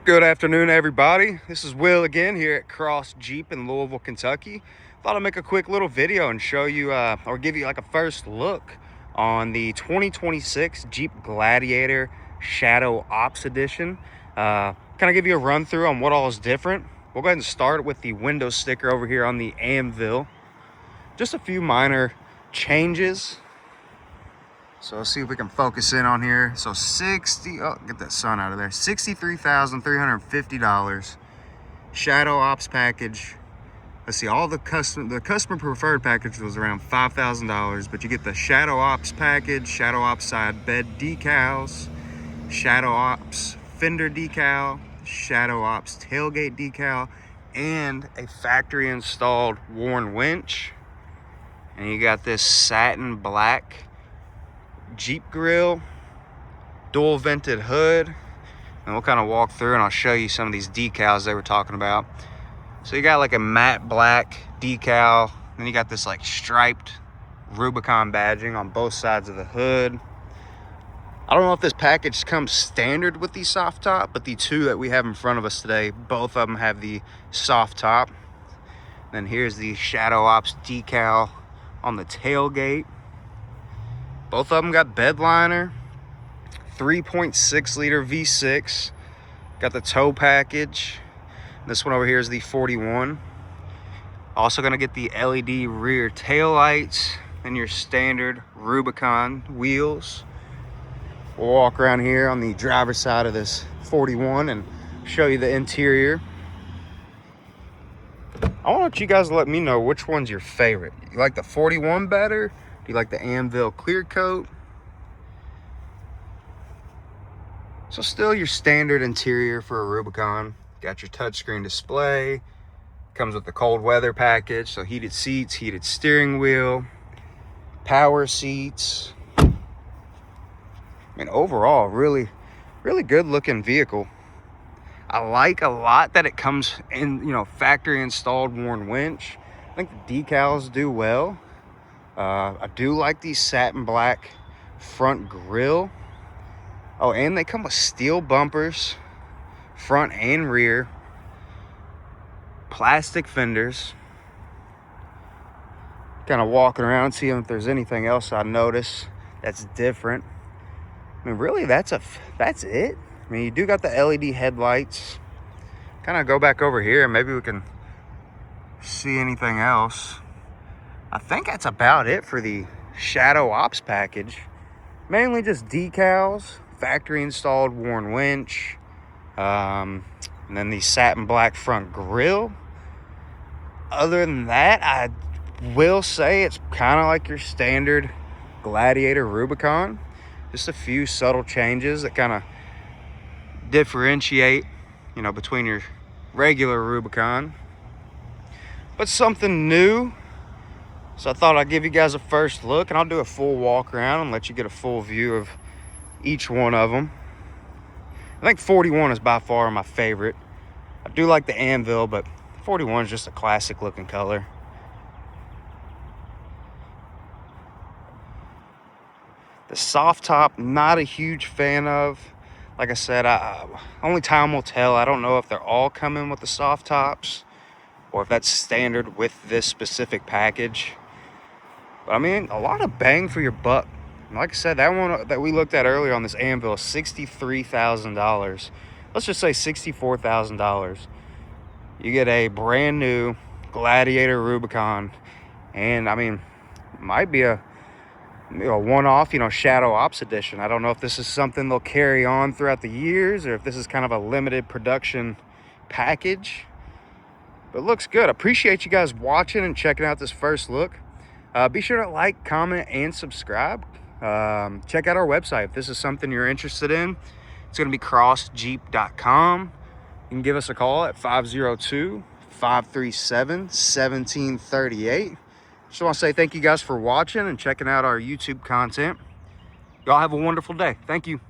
Good afternoon, everybody. This is Will again here at Cross Jeep in Louisville, Kentucky. Thought I'd make a quick little video and show you or give you like a first look on the 2026 Jeep Gladiator Shadow Ops Edition. Kind of give you a run through on what all is different. We'll go ahead and start with the window sticker over here on the anvil. Just a few minor changes. So let's see if we can focus in on here. So get that sun out of there. $63,350. Shadow Ops package. Let's see, all the customer preferred package was around $5,000, but you get the Shadow Ops package, Shadow Ops side bed decals, Shadow Ops fender decal, Shadow Ops tailgate decal, and a factory installed worn winch. And you got this satin black Jeep grill, dual vented hood, and we'll kind of walk through and I'll show you some of these decals they were talking about. So you got like a matte black decal, then you got this like striped Rubicon badging on both sides of the hood. I don't know if this package comes standard with the soft top, but the two that we have in front of us today, both of them have the soft top. Then here's the Shadow Ops decal on the tailgate. Both of them got bed liner, 3.6 liter V6. Got the tow package. This one over here is the 41. Also gonna get the LED rear tail lights and your standard Rubicon wheels. We'll walk around here on the driver's side of this 41 and show you the interior. I want you guys to let me know which one's your favorite. You like the 41 better? Do you like the anvil clear coat? So still your standard interior for a Rubicon. Got your touchscreen display. Comes with the cold weather package. So heated seats, heated steering wheel, power seats. I mean, overall, really good looking vehicle. I like a lot that it comes in, factory installed worn winch. I think the decals do well. I do like these satin black front grille. Oh, and they come with steel bumpers, front and rear. Plastic fenders. Kind of walking around, seeing if there's anything else I notice that's different. I mean, really, that's it. I mean, you do got the LED headlights. Kind of go back over here and maybe we can see anything else. I think that's about it for the Shadow Ops package. Mainly just decals, factory installed worn winch, and then the satin black front grille. Other than that, I will say it's kind of like your standard Gladiator Rubicon. Just a few subtle changes that kind of differentiate, between your regular Rubicon. But something new. So I thought I'd give you guys a first look, and I'll do a full walk around and let you get a full view of each one of them. I think 41 is by far my favorite. I do like the anvil, but 41 is just a classic looking color. The soft top, not a huge fan of. Like I said, only time will tell. I don't know if they're all coming with the soft tops or if that's standard with this specific package. But I mean, a lot of bang for your buck. And like I said, that one that we looked at earlier on this anvil is $63,000. Let's just say $64,000. You get a brand new Gladiator Rubicon, and I mean, might be a one-off, Shadow Ops edition. I don't know if this is something they'll carry on throughout the years or if this is kind of a limited production package. But it looks good. Appreciate you guys watching and checking out this first look. Be sure to like, comment, and subscribe. Check out our website if this is something you're interested in. It's going to be crossjeep.com. You can give us a call at 502-537-1738. Just want to say thank you guys for watching and checking out our YouTube content. Y'all have a wonderful day. Thank you.